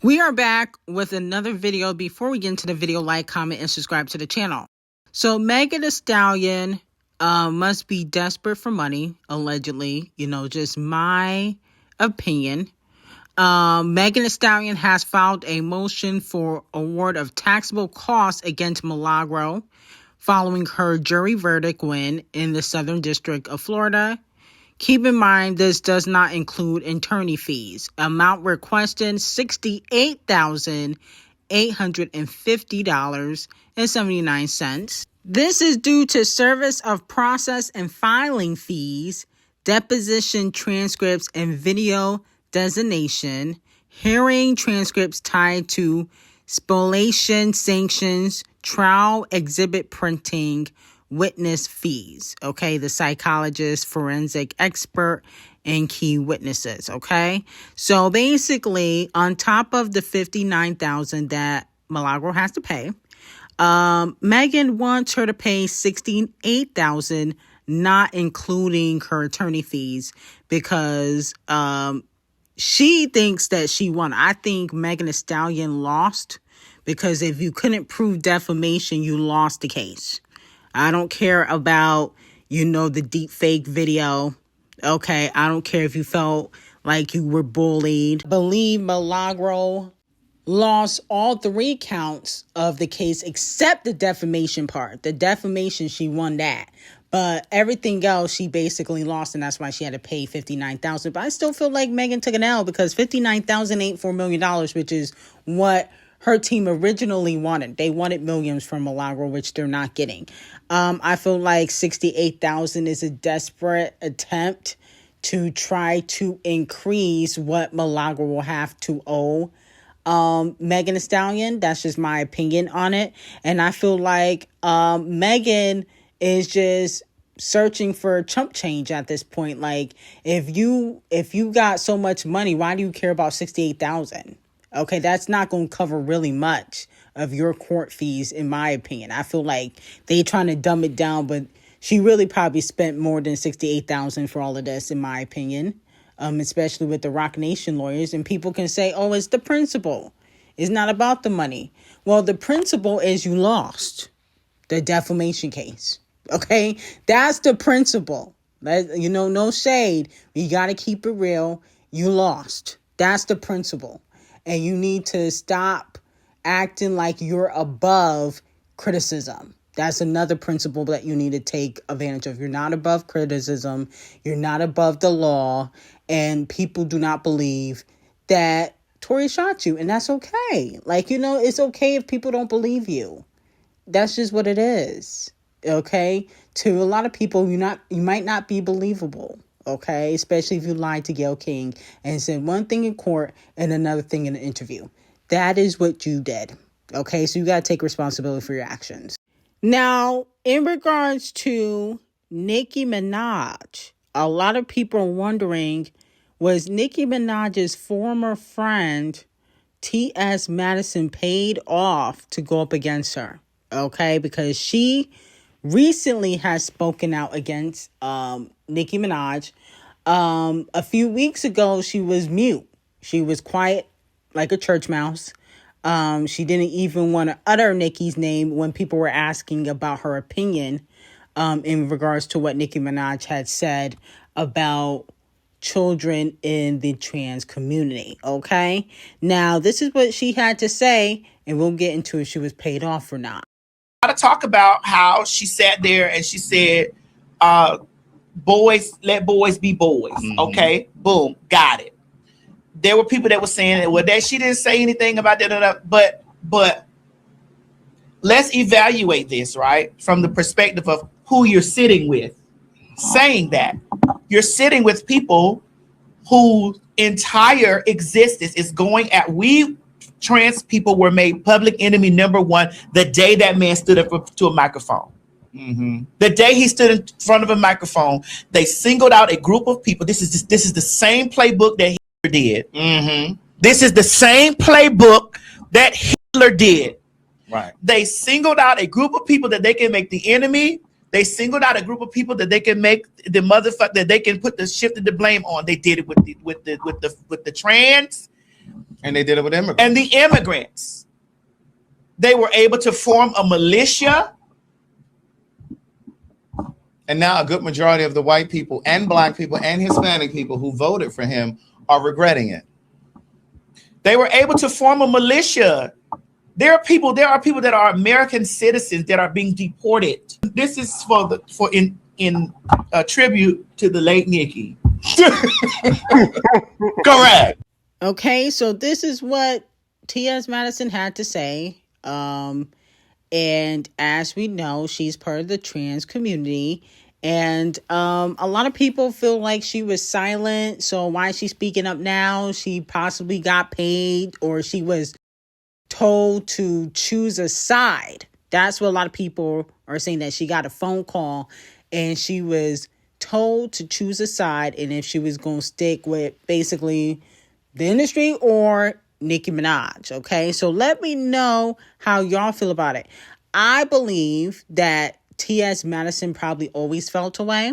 We are back with another video. Before we get into the video, like, comment, and subscribe to the channel. So Megan Thee Stallion must be desperate for money, allegedly. You know, just my opinion. Megan Thee Stallion has filed a motion for award of taxable costs against Milagro following her jury verdict win in the Southern District of Florida. Keep in mind, this does not include attorney fees. Amount requested $68,850.79. This is due to service of process and filing fees, deposition transcripts and video designation, hearing transcripts tied to spoliation sanctions, trial exhibit printing, witness fees, okay? The psychologist, forensic expert, and key witnesses, okay? So basically, on top of the $59,000 that Milagro has to pay, Megan wants her to pay $68,000, not including her attorney fees, because she thinks that she won. I think Megan Thee Stallion lost, because if you couldn't prove defamation, you lost the case. I don't care about, you know, the deep fake video. Okay, I don't care if you felt like you were bullied. I believe Milagro lost all 3 counts of the case except the defamation part. The defamation, she won that. But everything else, she basically lost, and that's why she had to pay $59,000. But I still feel like Megan took an L, because $59,000 ain't $4 million, which is what her team originally wanted. They wanted millions from Milagro, which they're not getting. I feel like $68,000 is a desperate attempt to try to increase what Milagro will have to owe Megan Thee Stallion. That's just my opinion on it. And I feel like Megan is just searching for chump change at this point. Like, if you got so much money, why do you care about $68,000? Okay, that's not going to cover really much of your court fees, in my opinion. I feel like they trying to dumb it down, but she really probably spent more than $68,000 for all of this, in my opinion, especially with the Roc Nation lawyers. And people can say, oh, it's the principle. It's not about the money. Well, the principle is you lost the defamation case. Okay, that's the principle. You know, no shade. You got to keep it real. You lost. That's the principle. And you need to stop acting like you're above criticism. That's another principle that you need to take advantage of. You're not above criticism. You're not above the law. And people do not believe that Tory shot you. And that's okay. Like, you know, it's okay if people don't believe you. That's just what it is. Okay? To a lot of people, you might not be believable. Okay, especially if you lied to Gayle King and said one thing in court and another thing in an interview. That is what you did. Okay, so you got to take responsibility for your actions. Now, in regards to Nicki Minaj, a lot of people are wondering, was Nicki Minaj's former friend T.S. Madison paid off to go up against her? Okay, because she recently has spoken out against Nicki Minaj. A few weeks ago, she was mute. She was quiet like a church mouse. She didn't even want to utter Nicki's name when people were asking about her opinion in regards to what Nicki Minaj had said about children in the trans community. Okay? Now, this is what she had to say, and we'll get into if she was paid off or not. To talk about how she sat there and she said, boys, let boys be boys. Mm-hmm. Okay, boom, got it. There were people that were saying, well, that she didn't say anything about that, but let's evaluate this, right, from the perspective of who you're sitting with. Saying that you're sitting with people whose entire existence is going at, we trans people were made public enemy number 1 the day that man stood up to a microphone. Mm-hmm. The day he stood in front of a microphone, they singled out a group of people. This is the same playbook that Hitler did. Mm-hmm. This is the same playbook that Hitler did. Right. They singled out a group of people that they can make the enemy. They singled out a group of people that they can make the motherfucker, that they can put the shifted the blame on. They did it with the trans. And they did it with immigrants. And the immigrants, they were able to form a militia. And now a good majority of the white people and black people and Hispanic people who voted for him are regretting it. They were able to form a militia. There are people that are American citizens that are being deported. This is in tribute to the late Nicki. Correct. Okay, so this is what T.S. Madison had to say. And as we know, she's part of the trans community. And a lot of people feel like she was silent. So why is she speaking up now? She possibly got paid, or she was told to choose a side. That's what a lot of people are saying, that she got a phone call and she was told to choose a side, and if she was going to stick with basically the industry or Nicki Minaj. Okay, so let me know how y'all feel about it. I believe that T.S. Madison probably always felt away.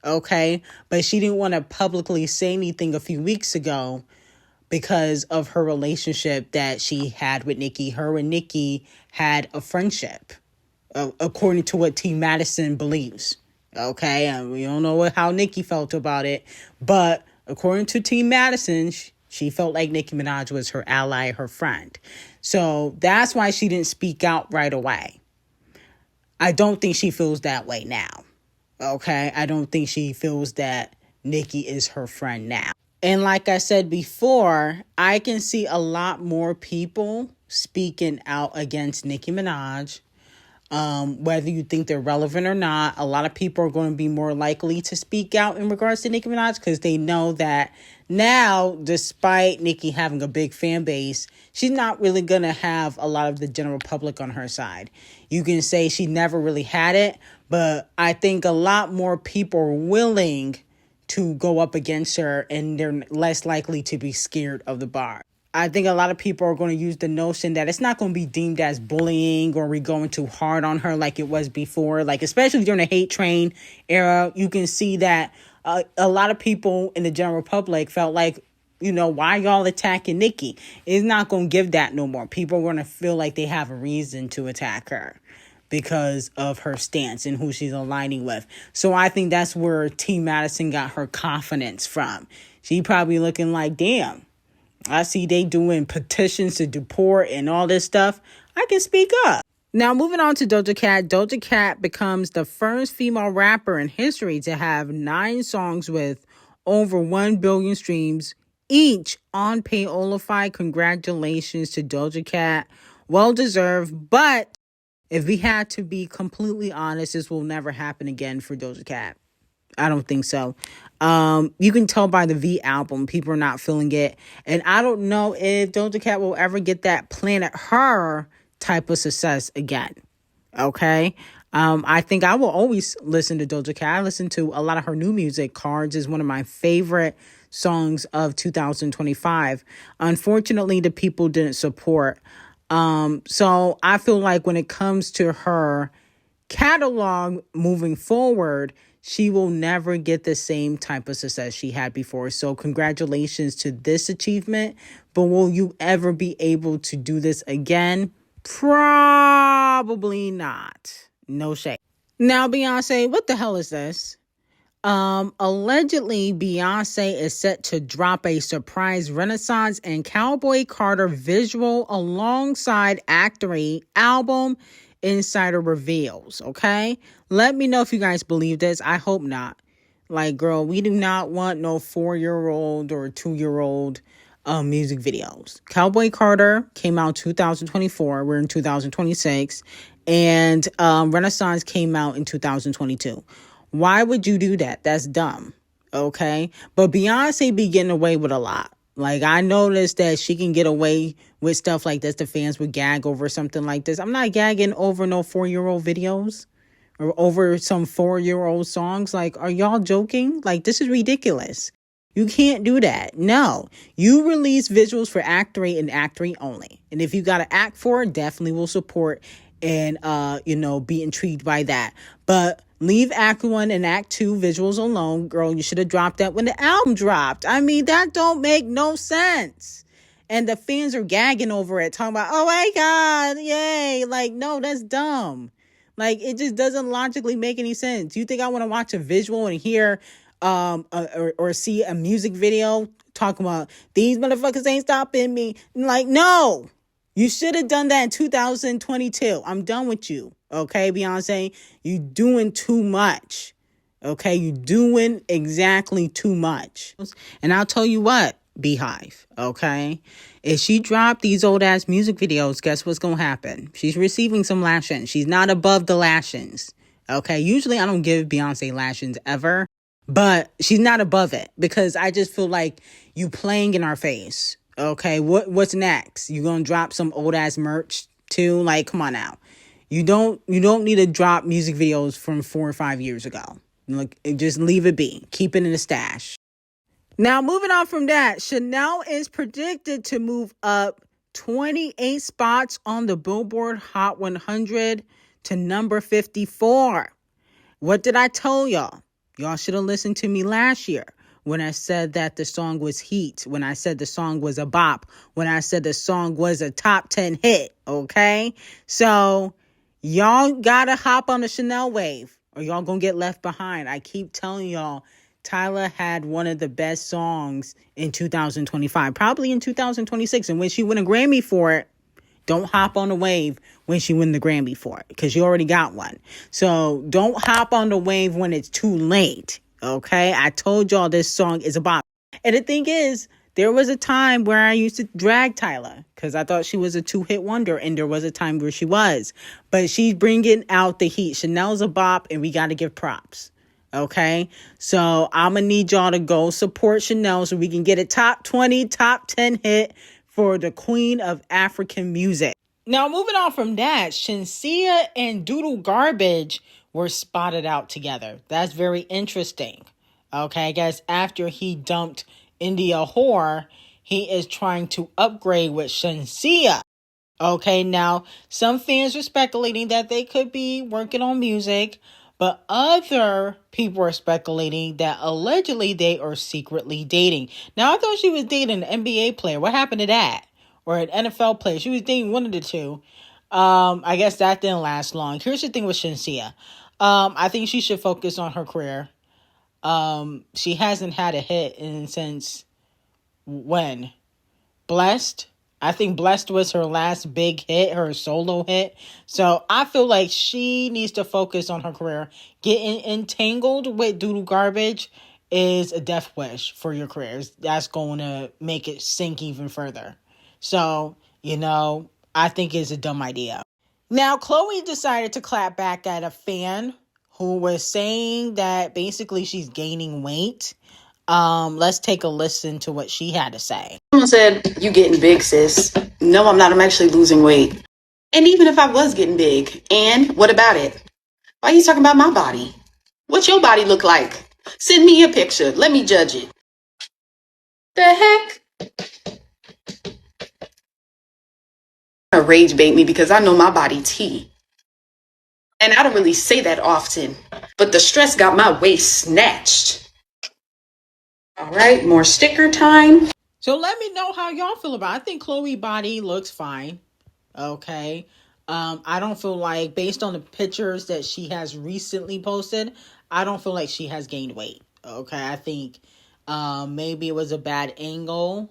Okay, but she didn't want to publicly say anything a few weeks ago because of her relationship that she had with Nicki. Her and Nicki had a friendship, according to what T. Madison believes. Okay, and we don't know how Nicki felt about it, but according to T. Madison, she felt like Nicki Minaj was her ally, her friend. So that's why she didn't speak out right away. I don't think she feels that way now. Okay, I don't think she feels that Nicki is her friend now. And like I said before, I can see a lot more people speaking out against Nicki Minaj. Whether you think they're relevant or not, a lot of people are going to be more likely to speak out in regards to Nicki Minaj because they know that now, despite Nicki having a big fan base, she's not really going to have a lot of the general public on her side. You can say she never really had it, but I think a lot more people are willing to go up against her, and they're less likely to be scared of the bar. I think a lot of people are going to use the notion that it's not going to be deemed as bullying or we going too hard on her like it was before. Like, especially during the hate train era, you can see that a lot of people in the general public felt like, you know, why y'all attacking Nicki? It's not going to give that no more. People are going to feel like they have a reason to attack her because of her stance and who she's aligning with. So I think that's where T. Madison got her confidence from. She probably looking like, damn, I see they doing petitions to deport and all this stuff. I can speak up. Now, moving on to Doja Cat. Doja Cat becomes the first female rapper in history to have 9 songs with over 1 billion streams, each on Payola. Congratulations to Doja Cat. Well deserved. But if we had to be completely honest, this will never happen again for Doja Cat. I don't think so. You can tell by the V album, people are not feeling it. And I don't know if Doja Cat will ever get that Planet Her type of success again. Okay? I think I will always listen to Doja Cat. I listen to a lot of her new music. Cards is one of my favorite songs of 2025. Unfortunately, the people didn't support. So I feel like when it comes to her catalog moving forward, she will never get the same type of success she had before. So congratulations to this achievement. But will you ever be able to do this again? Probably not. No shade. Now, Beyonce, what the hell is this? Allegedly, Beyonce is set to drop a surprise Renaissance and Cowboy Carter visual alongside Act 3 album. Insider reveals, okay? Let me know if you guys believe this. I hope not. Like, girl, we do not want no 4-year-old or 2-year-old music videos. Cowboy Carter came out 2024. We're in 2026. And Renaissance came out in 2022. Why would you do that? That's dumb, okay? But Beyonce be getting away with a lot. Like, I noticed that she can get away with stuff like this. The fans would gag over something like this. I'm not gagging over no 4-year-old videos or over some 4-year-old songs. Like, are y'all joking? Like, this is ridiculous. You can't do that. No. You release visuals for Act 3 and Act 3 only. And if you got an Act 4, definitely will support and, be intrigued by that. But leave Act 1 and Act 2 visuals alone. Girl, you should have dropped that when the album dropped. I mean, that don't make no sense. And the fans are gagging over it, talking about, oh my God, yay. Like, no, that's dumb. Like, it just doesn't logically make any sense. You think I want to watch a visual and hear or see a music video talking about these motherfuckers ain't stopping me? Like, no. You should have done that in 2022. I'm done with you. Okay, Beyonce? You doing too much. Okay, you doing exactly too much. And I'll tell you what, Beehive, okay? If she dropped these old ass music videos, guess what's gonna happen? She's receiving some lashings. She's not above the lashings. Okay, usually I don't give Beyonce lashings ever, but she's not above it because I just feel like you playing in our face. Okay, what's next? You gonna drop some old ass merch too? Like, come on now. You don't need to drop music videos from 4 or 5 years ago. Like, just leave it be. Keep it in the stash. Now, moving on from that, Chanel is predicted to move up 28 spots on the Billboard Hot 100 to number 54. What did I tell y'all? Y'all should have listened to me last year when I said that the song was heat, when I said the song was a bop, when I said the song was a top 10 hit, okay? So, y'all gotta hop on the Chanel wave or y'all gonna get left behind. I keep telling y'all, Tyla had one of the best songs in 2025, probably in 2026. And when she win a Grammy for it, don't hop on the wave when she win the Grammy for it because you already got one. So don't hop on the wave when it's too late, okay? I told y'all this song is a bop. And the thing is, there was a time where I used to drag Tyla because I thought she was a 2-hit wonder, and there was a time where she was. But she's bringing out the heat. Chanel's a bop, and we got to give props. Okay? So I'm going to need y'all to go support Chanel so we can get a top 20, top 10 hit for the queen of African music. Now, moving on from that, Shenseea and Doodle Garbage were spotted out together. That's very interesting. Okay, I guess after he dumped India Whore, he is trying to upgrade with Shenseea. Okay, now, some fans are speculating that they could be working on music, but other people are speculating that allegedly they are secretly dating. Now, I thought she was dating an NBA player. What happened to that? Or an NFL player. She was dating one of the two. I guess that didn't last long. Here's the thing with Shenseea. I think she should focus on her career. She hasn't had a hit since when? Blessed? I think Blessed was her last big hit, her solo hit. So I feel like she needs to focus on her career. Getting entangled with Doodle Garbage is a death wish for your careers. That's going to make it sink even further. So, I think it's a dumb idea. Now, Chloe decided to clap back at a fan who was saying that basically she's gaining weight. Let's take a listen to what she had to say. Someone said, "You getting big, sis." No, I'm not. I'm actually losing weight. And even if I was getting big, and what about it? Why are you talking about my body? What's your body look like? Send me a picture. Let me judge it. The heck? Rage bait me because I know my body tea. And I don't really say that often, but the stress got my waist snatched. All right, more sticker time. So let me know how y'all feel about it. I think Chloe's body looks fine. Okay. I don't feel like, based on the pictures that she has recently posted, I don't feel like she has gained weight. Okay. I think maybe it was a bad angle.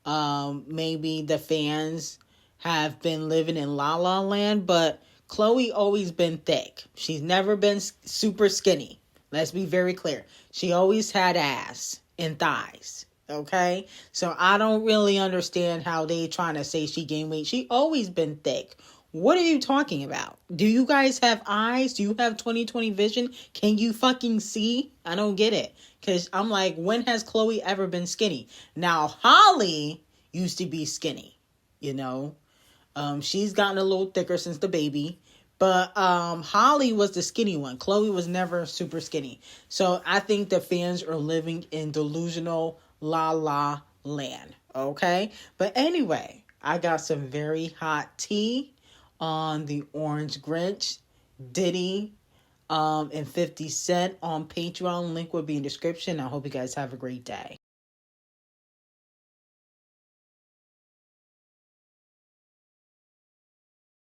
Maybe the fans have been living in La La Land, but Chloe always been thick. She's never been super skinny. Let's be very clear. She always had ass and thighs. Okay? So I don't really understand how they trying to say she gained weight. She always been thick. What are you talking about? Do you guys have eyes? Do you have 20/20 vision? Can you fucking see? I don't get it. Because I'm like, when has Chloe ever been skinny? Now, Holly used to be skinny, She's gotten a little thicker since the baby. But Holly was the skinny one. Chloe was never super skinny. So I think the fans are living in delusional La La Land. Okay? But anyway, I got some very hot tea on the Orange Grinch, Diddy, and 50 Cent on Patreon. Link will be in the description. I hope you guys have a great day.